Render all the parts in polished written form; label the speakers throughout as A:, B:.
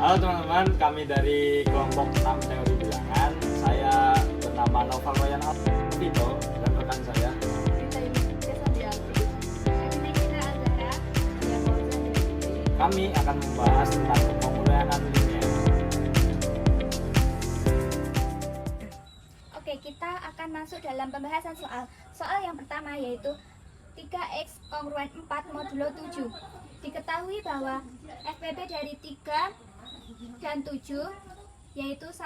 A: Halo teman-teman, kami dari kelompok 6 teori bilangan. Saya bernama Noval Royan Alvito dan rekan saya. Kami akan membahas tentang pengurangan linear.
B: Oke, kita akan masuk dalam pembahasan soal. Soal yang pertama yaitu 3x kongruen 4 modulo 7. Diketahui bahwa FPB dari 3 dan 7 yaitu 1.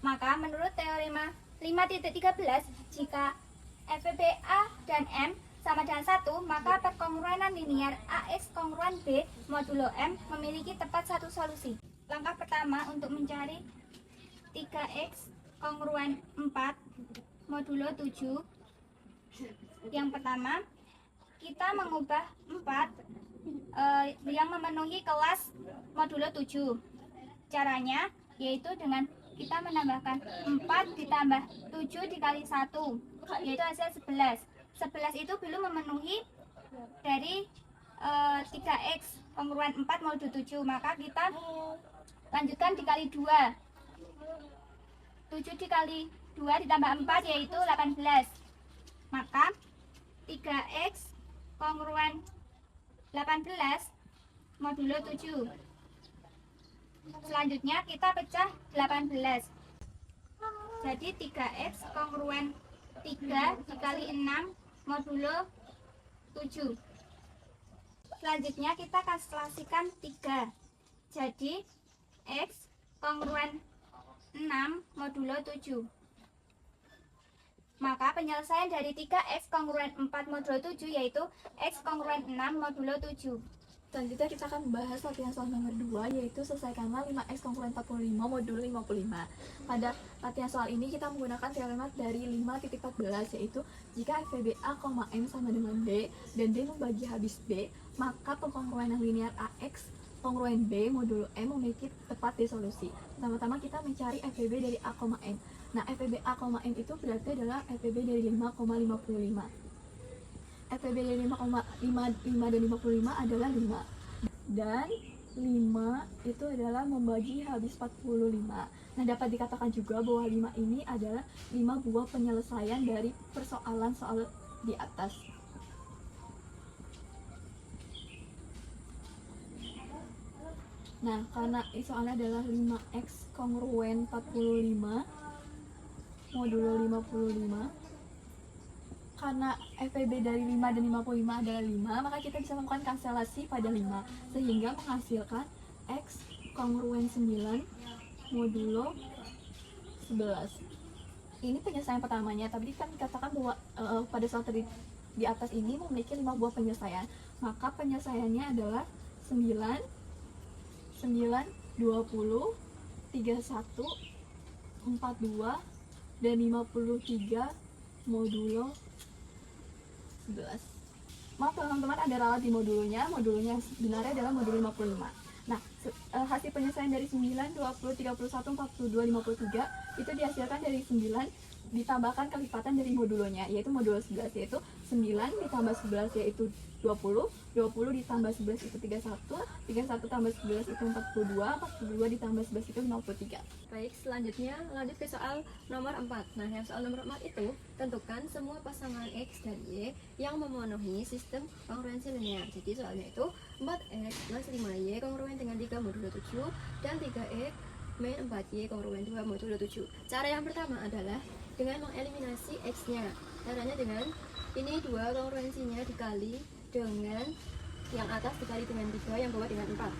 B: Maka menurut teorema 5.13, jika FPB A dan M sama dengan 1, maka perkongruenan linear AX kongruen B modulo M memiliki tepat satu solusi. Langkah pertama untuk mencari 3x kongruen 4 modulo 7. Yang pertama, kita mengubah 4 yang memenuhi kelas modulo 7. Caranya yaitu dengan kita menambahkan 4 ditambah 7 dikali 1, yaitu hasil 11. 11 itu belum memenuhi dari 3x kongruen 4 modulo 7, maka kita lanjutkan dikali 2. 7 dikali 2 ditambah 4 yaitu 18. Maka 3x kongruen 18 modulo 7. Selanjutnya kita pecah 18. Jadi 3x kongruen 3 dikali 6 modulo 7. Selanjutnya kita kalkulasikan 3. Jadi x kongruen 6 modulo 7. Maka penyelesaian dari 3x kongruen 4 modulo 7 yaitu x kongruen 6 modulo 7.
C: Selanjutnya kita akan membahas latihan soal nomor 2, yaitu selesaikanlah 5x kongruen 45 modulo 55. Pada latihan soal ini kita menggunakan teorema dari 5.14, yaitu jika FPB A, M sama dengan B dan D membagi habis B, maka pengkongruenan linear AX kongruen B modulo M memiliki tepat D solusi. Pertama-tama kita mencari FPB dari A, M. Nah, FPB A, M itu berarti adalah FPB dari 5,55. FPB dari 5 dan 55 adalah 5. Dan 5 itu adalah membagi habis 45. Nah, dapat dikatakan juga bahwa 5 ini adalah 5 buah penyelesaian dari persoalan soal di atas. Nah, karena soalnya adalah 5x kongruen 45 modulo 55, karena FPB dari 5 dan 55 adalah 5, maka kita bisa melakukan kanselasi pada 5 sehingga menghasilkan x kongruen 9 modulo 11. Ini penyelesaian pertamanya, tapi kan dikatakan bahwa pada soal tadi di atas ini memiliki 5 buah penyelesaian, maka penyelesaiannya adalah 9, 20, 31, 42, dan 53 modulo 11. Maaf teman-teman, ada ralat di modulonya. Modulonya sebenarnya adalah modulo 55. Nah, hasil penyelesaian dari 9, 20, 31, 42, 53 itu dihasilkan dari 9 ditambahkan kelipatan dari modulonya, yaitu modulo 11, yaitu 9 ditambah 11 yaitu 20, 20 ditambah 11 itu 31, 31 tambah 11 itu 42, 42 ditambah 11 itu 53.
D: Baik, selanjutnya lanjut ke soal nomor 4. Nah, yang soal nomor 4 itu tentukan semua pasangan X dan Y yang memenuhi sistem kongruensi linear. Jadi soalnya itu 4X plus 5Y kongruen dengan 3 modulo 7 dan 3X min 4Y kongruen 2 modulo 7. Cara yang pertama adalah dengan mengeliminasi X-nya. Caranya dengan ini 2 kongruensinya dikali dengan yang atas dikali dengan 3, yang bawah dengan 4.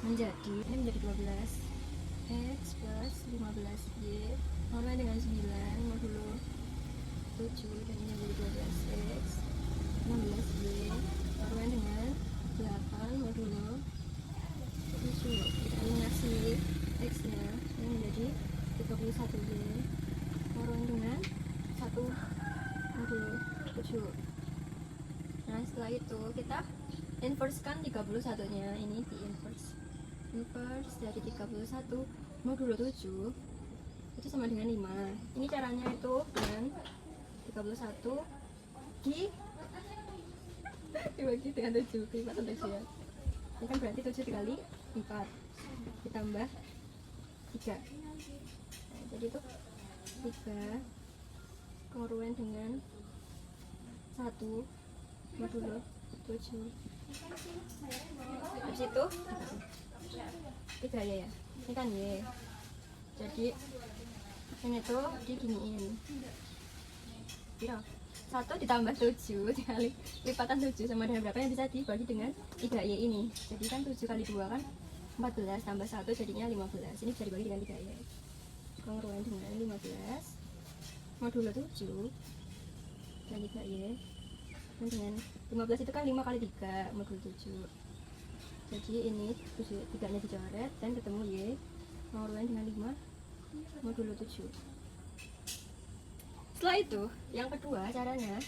D: Menjadi, ini menjadi 12 X plus 15Y kongruen dengan 9 modulo 7, dan ini menjadi 12 X 16Y kongruen dengan 8 modulo 7. Kita eliminasi X-nya, ini menjadi 31Y kongruen dengan 1 modulo 7. Nah, setelah itu kita inversekan 31-nya. Ini di inverse dari 31 modulo 7 itu sama dengan 5. Ini caranya itu dengan 31 dibagi dengan 7, kelipatan 7 ya. Ini kan berarti 7 dikali 4. ditambah 3. Nah, jadi itu 3 kongruen dengan 1 modulo 7. Habis itu 3 ya, ini kan Y, jadi ini tuh diginiin ya, 1 ditambah 7 dikali lipatan 7 sama dengan berapa yang bisa dibagi dengan 3Y ini. Jadi kan 7 kali 2 kan 14 tambah 1 jadinya 15. Ini bisa dibagi dengan 3Y. Kongruen dengan 15 modulo 7 dan 3Y. Dan dengan 15 itu kan 5 kali 3 modulo 7. Jadi ini 3 nya dicoret dan ketemu Y. Kongruen dengan 5 modulo 7. Setelah itu, yang kedua caranya,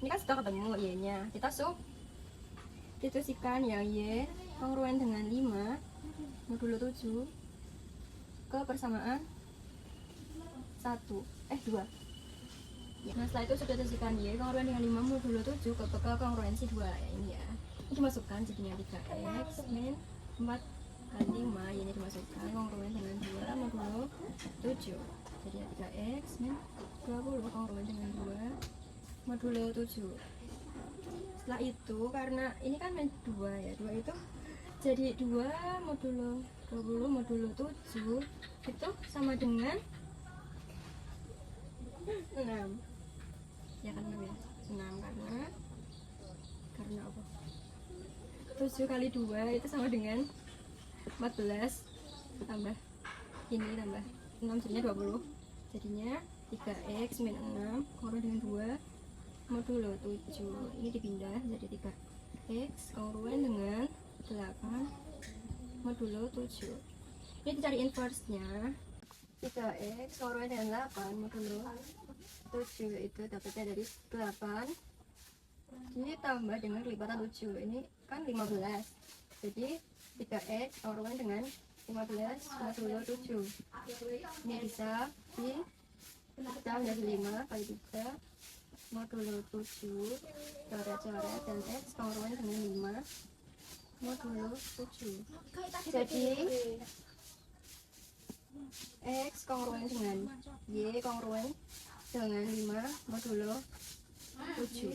D: ini kan sudah ketemu Y nya, kita substitusikan yang Y kongruen dengan 5 modulo 7 ke persamaan 2. Nah setelah itu substitusikan Y kongruen dengan 5 modulo 7 ke kongruensi 2 ya, ini ya. Ini dimasukkan jadinya 3x min 4 kali 5, Y ini dimasukkan kongruen dengan 2 modulo 7. Jadi 3x min 20 kongruen dengan 2 modulo 7. Setelah itu karena ini kan min 2 ya, 2 itu jadi 2 modulo 20 modulo 7 itu sama dengan 6 ya kan, 6 ya, 6 karena apa, 7 kali 2 itu sama dengan 14 tambah ini tambah 6 jadinya 20. Jadinya 3x min 6 kongruen dengan 2 modulo 7. Ini dipindah jadi 3x kongruen dengan 8 modulo 7. Ini dicari inverse-nya. 3x kongruen dengan 8 modulo 7 itu dapatnya dari 8. Ini tambah dengan kelipatan 7. Ini kan 15. Jadi 3x kongruen dengan 15 modulo 7. Ini bisa kita menjadi 5 kali 3 modulo 7 coret-coret dan x kongruen dengan 5 modulo 7. Jadi x kongruen dengan y kongruen dengan 5 modulo 7.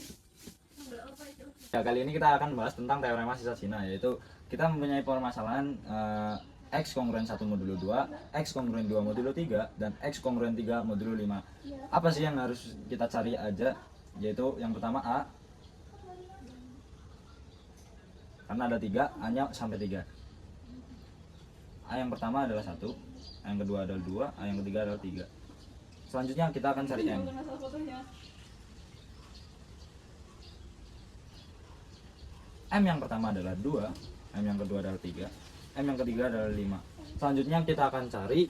A: Ya, kali ini kita akan bahas tentang teorema sisa Cina, yaitu kita mempunyai permasalahan X kongruen 1 modulo 2, X kongruen 2 modulo 3, dan X kongruen 3 modulo 5. Apa sih yang harus kita cari aja? Yaitu yang pertama A, karena ada 3, A-nya sampai 3. A yang pertama adalah 1, A yang kedua adalah 2, A yang ketiga adalah 3. Selanjutnya kita akan cari M. M yang pertama adalah 2, M yang kedua adalah 3, M yang ketiga adalah 5. Selanjutnya kita akan cari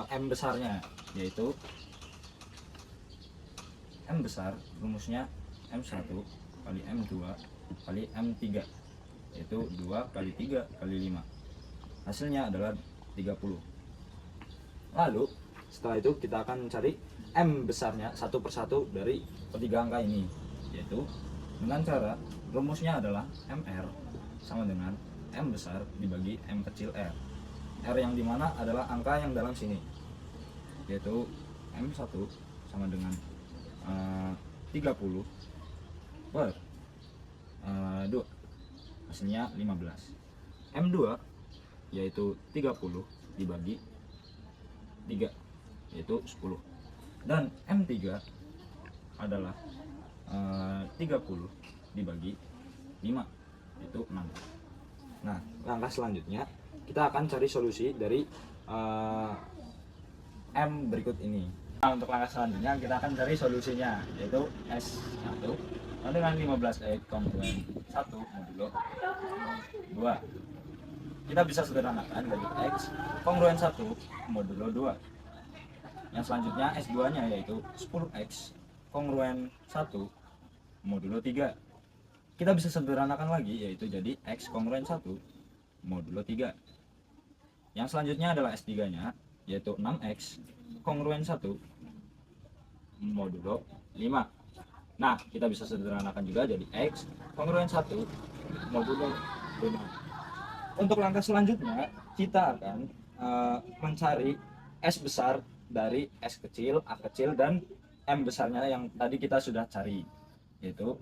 A: M besarnya, yaitu M besar rumusnya M1 kali M2 kali M3, yaitu 2 kali 3 kali 5. Hasilnya adalah 30. Lalu setelah itu kita akan cari M besarnya satu persatu dari ketiga angka ini, yaitu dengan cara rumusnya adalah MR sama dengan M besar dibagi M kecil R. R yang dimana adalah angka yang dalam sini, yaitu M1 sama dengan 30 per 2, hasilnya 15. M2 yaitu 30 dibagi 3, yaitu 10. Dan M3 adalah 30 dibagi 5, yaitu 6. Nah, langkah selanjutnya kita akan cari solusi dari M berikut ini. Nah, untuk langkah selanjutnya kita akan cari solusinya, yaitu S1 dengan 15x kongruen 1 modulo 2. Kita bisa sederhanakan dari x kongruen 1 modulo 2. Yang selanjutnya S2 nya yaitu 10x kongruen 1 modulo 3. Kita bisa sederhanakan lagi, yaitu jadi x kongruen 1 modulo 3. Yang selanjutnya adalah S3 nya, yaitu 6x kongruen 1 modulo 5. Nah, kita bisa sederhanakan juga jadi x kongruen 1 modulo 5. untuk langkah selanjutnya kita akan mencari S besar dari S kecil, A kecil, dan M besarnya yang tadi kita sudah cari, yaitu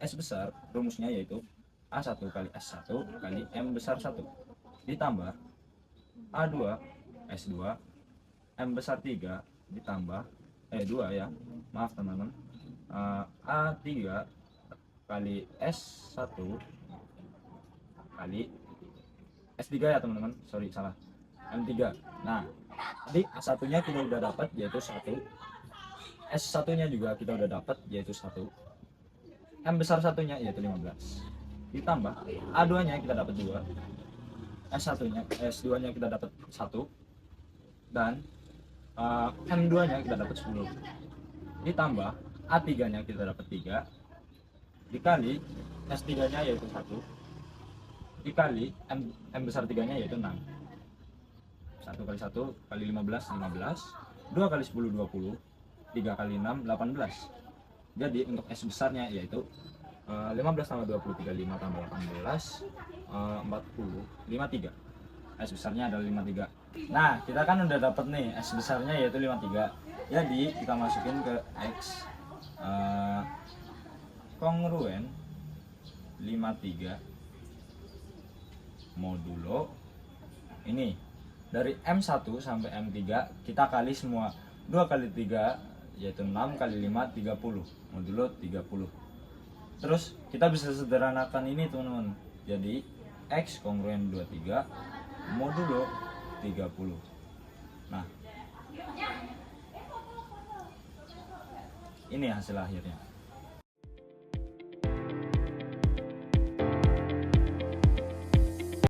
A: S besar rumusnya yaitu A1 kali S1 kali M besar 1 ditambah A2 S2 M besar 3 ditambah 2 ya, maaf teman-teman, A3 kali S1 kali S3 ya teman-teman, sorry salah, M3. Nah, tadi A1 nya kita udah dapat yaitu 1, S1 nya juga kita udah dapat yaitu 1, M besar 1 nya yaitu 15, ditambah A2 nya kita dapat 2, S1 nya S2 nya kita dapat 1, dan M2 nya kita dapat 10, ditambah A3 nya kita dapat 3, dikali S3 nya yaitu 1, dikali M besar 3 nya yaitu 6. 1 kali 1 kali 15 15, 2 kali 10 20, 3 kali 6 18. Jadi untuk S besarnya yaitu 15 tambah 20 35 tambah 18 40 53. S besarnya adalah 53. Nah, kita kan udah dapet nih S besarnya yaitu 53. Jadi kita masukin ke X kongruen 53 modulo ini dari M1 sampai M3 kita kali semua, 2 kali 3 yaitu 6 kali 5 30 modulo 30. Terus kita bisa sederhanakan ini teman-teman, jadi X kongruen 23 modulo 30. Nah, ini hasil akhirnya.